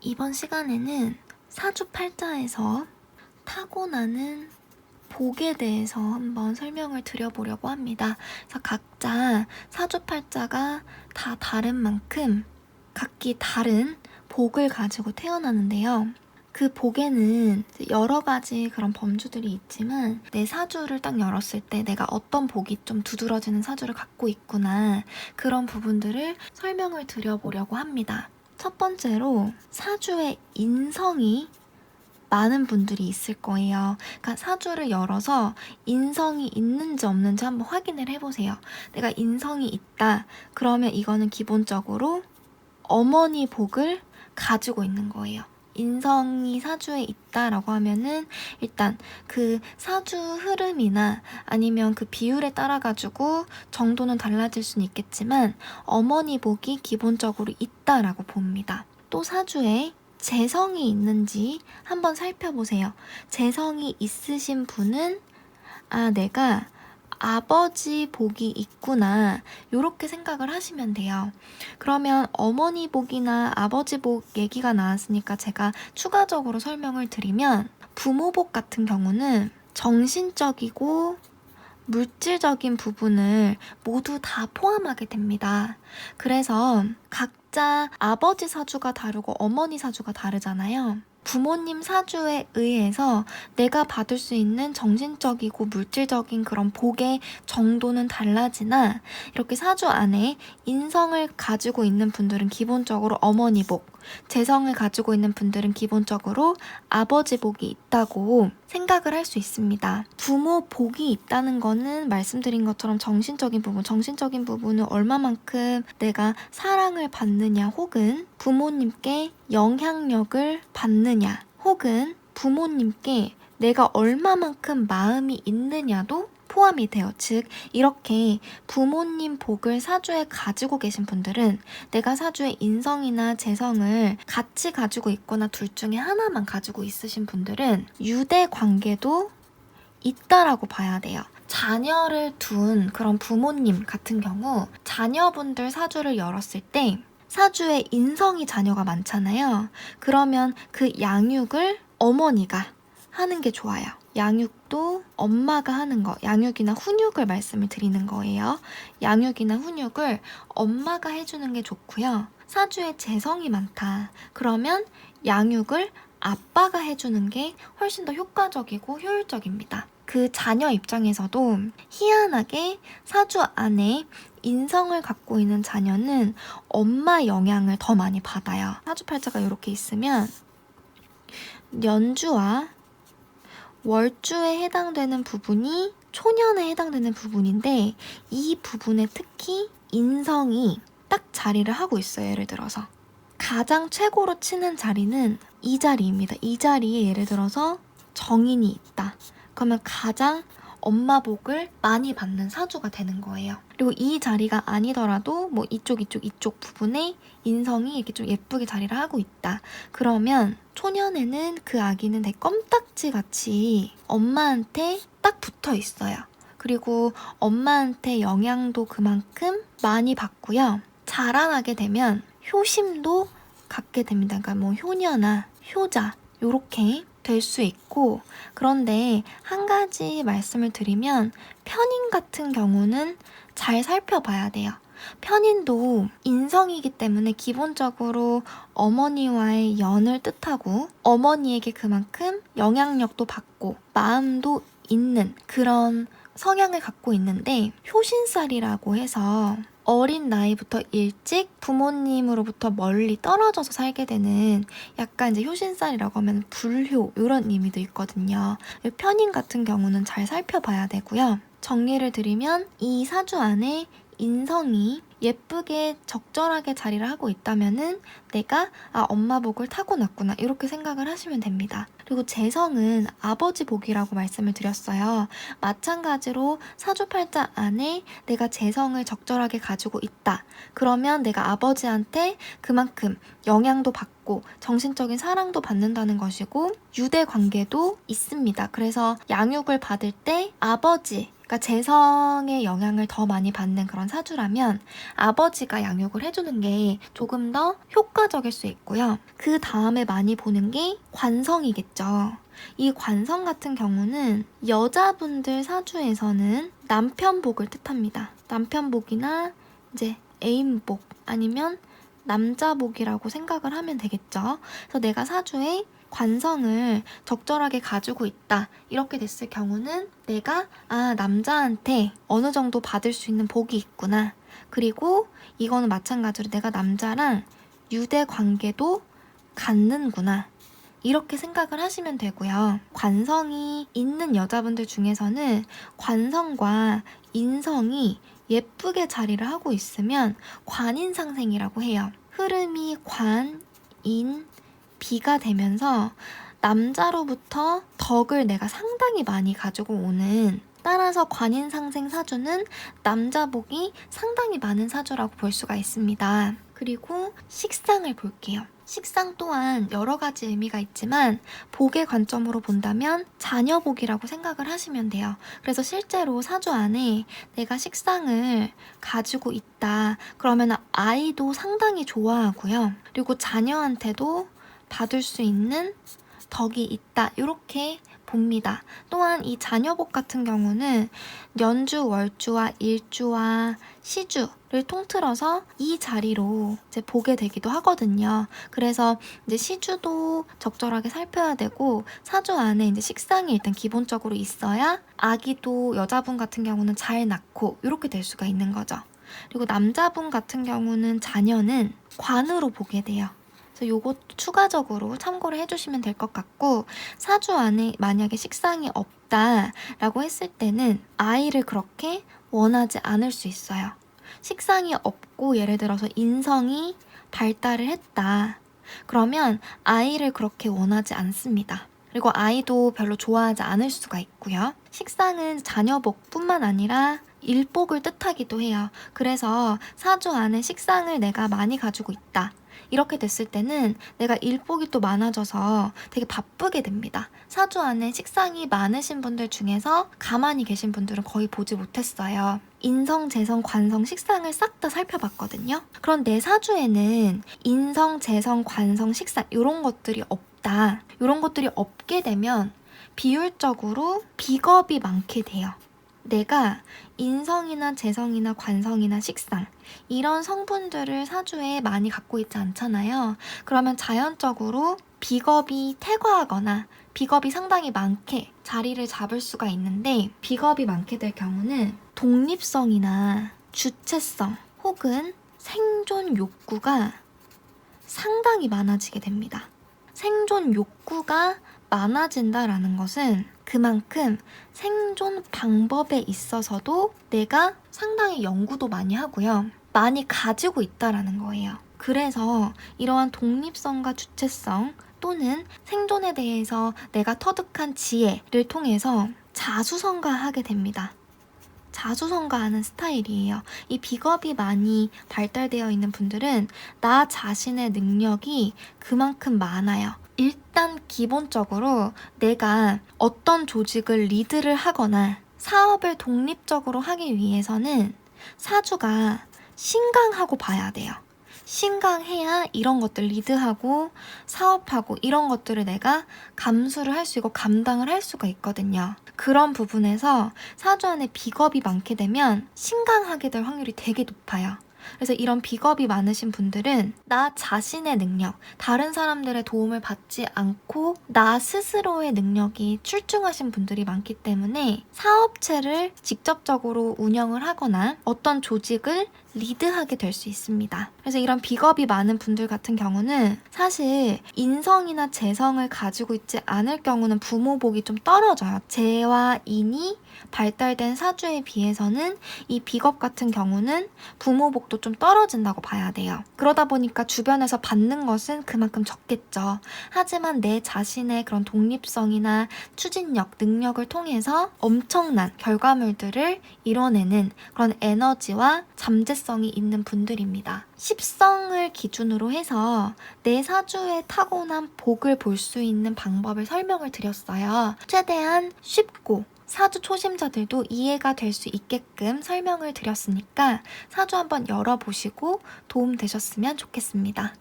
이번 시간에는 사주팔자에서 타고나는 복에 대해서 한번 설명을 드려보려고 합니다. 그래서 각자 사주팔자가 다 다른 만큼 각기 다른 복을 가지고 태어나는데요. 그 복에는 여러 가지 그런 범주들이 있지만 내 사주를 딱 열었을 때 내가 어떤 복이 좀 두드러지는 사주를 갖고 있구나, 그런 부분들을 설명을 드려보려고 합니다. 첫 번째로 사주의 인성이 많은 분들이 있을 거예요. 그러니까 사주를 열어서 인성이 있는지 없는지 한번 확인을 해보세요. 내가 인성이 있다, 그러면 이거는 기본적으로 어머니 복을 가지고 있는 거예요. 인성이 사주에 있다라고 하면은 일단 그 사주 흐름이나 아니면 그 비율에 따라 가지고 정도는 달라질 수는 있겠지만 어머니 복이 기본적으로 있다라고 봅니다. 또 사주에 재성이 있는지 한번 살펴보세요. 재성이 있으신 분은 내가 아버지 복이 있구나, 이렇게 생각을 하시면 돼요. 그러면 어머니 복이나 아버지 복 얘기가 나왔으니까 제가 추가적으로 설명을 드리면, 부모 복 같은 경우는 정신적이고 물질적인 부분을 모두 다 포함하게 됩니다. 그래서 각자 아버지 사주가 다르고 어머니 사주가 다르잖아요. 부모님 사주에 의해서 내가 받을 수 있는 정신적이고 물질적인 그런 복의 정도는 달라지나, 이렇게 사주 안에 인성을 가지고 있는 분들은 기본적으로 어머니 복, 재성을 가지고 있는 분들은 기본적으로 아버지 복이 있다고 생각을 할 수 있습니다. 부모 복이 있다는 거는 말씀드린 것처럼 정신적인 부분은 얼마만큼 내가 사랑을 받느냐, 혹은 부모님께 영향력을 받느냐, 혹은 부모님께 내가 얼마만큼 마음이 있느냐도 포함이 돼요. 즉, 이렇게 부모님 복을 사주에 가지고 계신 분들은 내가 사주에 인성이나 재성을 같이 가지고 있거나 둘 중에 하나만 가지고 있으신 분들은 유대 관계도 있다라고 봐야 돼요. 자녀를 둔 그런 부모님 같은 경우 자녀분들 사주를 열었을 때 사주에 인성이 자녀가 많잖아요. 그러면 그 양육을 어머니가 하는 게 좋아요. 양육도 엄마가 하는 거, 양육이나 훈육을 말씀을 드리는 거예요. 양육이나 훈육을 엄마가 해주는 게 좋고요. 사주에 재성이 많다, 그러면 양육을 아빠가 해주는 게 훨씬 더 효과적이고 효율적입니다. 그 자녀 입장에서도 희한하게 사주 안에 인성을 갖고 있는 자녀는 엄마 영향을 더 많이 받아요. 사주팔자가 이렇게 있으면 연주와 월주에 해당되는 부분이 초년에 해당되는 부분인데, 이 부분에 특히 인성이 딱 자리를 하고 있어요. 예를 들어서 가장 최고로 치는 자리는 이 자리입니다. 이 자리에 예를 들어서 정인이 있다, 그러면 가장 엄마 복을 많이 받는 사주가 되는 거예요. 그리고 이 자리가 아니더라도 뭐 이쪽 부분에 인성이 이렇게 좀 예쁘게 자리를 하고 있다, 그러면 초년에는 그 아기는 되게 껌딱지 같이 엄마한테 딱 붙어 있어요. 그리고 엄마한테 영향도 그만큼 많이 받고요. 자라나게 되면 효심도 갖게 됩니다. 그러니까 뭐 효녀나 효자 요렇게 될 수 있고, 그런데 한 가지 말씀을 드리면 편인 같은 경우는 잘 살펴봐야 돼요. 편인도 인성이기 때문에 기본적으로 어머니와의 연을 뜻하고 어머니에게 그만큼 영향력도 받고 마음도 있는 그런 성향을 갖고 있는데, 효신살이라고 해서 어린 나이부터 일찍 부모님으로부터 멀리 떨어져서 살게 되는, 약간 이제 효신살이라고 하면 불효 이런 의미도 있거든요. 편인 같은 경우는 잘 살펴봐야 되고요. 정리를 드리면 이 사주 안에 인성이 예쁘게 적절하게 자리를 하고 있다면은 내가 엄마 복을 타고났구나, 이렇게 생각을 하시면 됩니다. 그리고 재성은 아버지 복이라고 말씀을 드렸어요. 마찬가지로 사주팔자 안에 내가 재성을 적절하게 가지고 있다, 그러면 내가 아버지한테 그만큼 영향도 받고 정신적인 사랑도 받는다는 것이고 유대 관계도 있습니다. 그래서 양육을 받을 때 아버지 그러니까 재성의 영향을 더 많이 받는 그런 사주라면 아버지가 양육을 해주는 게 조금 더 효과적일 수 있고요. 그 다음에 많이 보는 게 관성이겠죠. 이 관성 같은 경우는 여자분들 사주에서는 남편복을 뜻합니다. 남편복이나 이제 애인복 아니면 남자복이라고 생각을 하면 되겠죠. 그래서 내가 사주에 관성을 적절하게 가지고 있다. 이렇게 됐을 경우는 내가 남자한테 어느 정도 받을 수 있는 복이 있구나. 그리고 이거는 마찬가지로 내가 남자랑 유대 관계도 갖는구나. 이렇게 생각을 하시면 되고요. 관성이 있는 여자분들 중에서는 관성과 인성이 예쁘게 자리를 하고 있으면 관인상생이라고 해요. 흐름이 관, 인, 비가 되면서 남자로부터 덕을 내가 상당히 많이 가지고 오는, 따라서 관인상생 사주는 남자복이 상당히 많은 사주라고 볼 수가 있습니다. 그리고 식상을 볼게요. 식상 또한 여러 가지 의미가 있지만 복의 관점으로 본다면 자녀복이라고 생각을 하시면 돼요. 그래서 실제로 사주 안에 내가 식상을 가지고 있다. 그러면 아이도 상당히 좋아하고요. 그리고 자녀한테도 받을 수 있는 덕이 있다. 이렇게 봅니다. 또한 이 자녀복 같은 경우는 연주, 월주와 일주와 시주를 통틀어서 이 자리로 이제 보게 되기도 하거든요. 그래서 이제 시주도 적절하게 살펴야 되고 사주 안에 이제 식상이 일단 기본적으로 있어야 아기도 여자분 같은 경우는 잘 낳고 이렇게 될 수가 있는 거죠. 그리고 남자분 같은 경우는 자녀는 관으로 보게 돼요. 그래서 요것도 추가적으로 참고를 해주시면 될 것 같고, 사주 안에 만약에 식상이 없다라고 했을 때는 아이를 그렇게 원하지 않을 수 있어요. 식상이 없고 예를 들어서 인성이 발달을 했다. 그러면 아이를 그렇게 원하지 않습니다. 그리고 아이도 별로 좋아하지 않을 수가 있고요. 식상은 자녀복뿐만 아니라 일복을 뜻하기도 해요. 그래서 사주 안에 식상을 내가 많이 가지고 있다. 이렇게 됐을 때는 내가 일복이 또 많아져서 되게 바쁘게 됩니다. 사주 안에 식상이 많으신 분들 중에서 가만히 계신 분들은 거의 보지 못했어요. 인성, 재성, 관성, 식상을 싹 다 살펴봤거든요. 그런 내 사주에는 인성, 재성, 관성, 식상 이런 것들이 없다. 이런 것들이 없게 되면 비율적으로 비겁이 많게 돼요. 내가 인성이나 재성이나 관성이나 식상 이런 성분들을 사주에 많이 갖고 있지 않잖아요. 그러면 자연적으로 비겁이 퇴과하거나 비겁이 상당히 많게 자리를 잡을 수가 있는데, 비겁이 많게 될 경우는 독립성이나 주체성 혹은 생존 욕구가 상당히 많아지게 됩니다. 생존 욕구가 많아진다라는 것은 그만큼 생존 방법에 있어서도 내가 상당히 연구도 많이 하고요. 많이 가지고 있다라는 거예요. 그래서 이러한 독립성과 주체성 또는 생존에 대해서 내가 터득한 지혜를 통해서 자수성가하게 됩니다. 자수성가하는 스타일이에요. 이 비겁이 많이 발달되어 있는 분들은 나 자신의 능력이 그만큼 많아요. 일단 기본적으로 내가 어떤 조직을 리드를 하거나 사업을 독립적으로 하기 위해서는 사주가 신강하고 봐야 돼요. 신강해야 이런 것들 리드하고 사업하고 이런 것들을 내가 감수를 할 수 있고 감당을 할 수가 있거든요. 그런 부분에서 사주 안에 비겁이 많게 되면 신강하게 될 확률이 되게 높아요. 그래서 이런 비겁이 많으신 분들은 나 자신의 능력, 다른 사람들의 도움을 받지 않고 나 스스로의 능력이 출중하신 분들이 많기 때문에 사업체를 직접적으로 운영을 하거나 어떤 조직을 리드하게 될 수 있습니다. 그래서 이런 비겁이 많은 분들 같은 경우는 사실 인성이나 재성을 가지고 있지 않을 경우는 부모복이 좀 떨어져요. 재와 인이 발달된 사주에 비해서는 이 비겁 같은 경우는 부모복도 좀 떨어진다고 봐야 돼요. 그러다 보니까 주변에서 받는 것은 그만큼 적겠죠. 하지만 내 자신의 그런 독립성이나 추진력, 능력을 통해서 엄청난 결과물들을 이뤄내는 그런 에너지와 잠재성이 있는 분들입니다. 십성을 기준으로 해서 내 사주에 타고난 복을 볼 수 있는 방법을 설명을 드렸어요. 최대한 쉽고 사주 초심자들도 이해가 될 수 있게끔 설명을 드렸으니까 사주 한번 열어보시고 도움 되셨으면 좋겠습니다.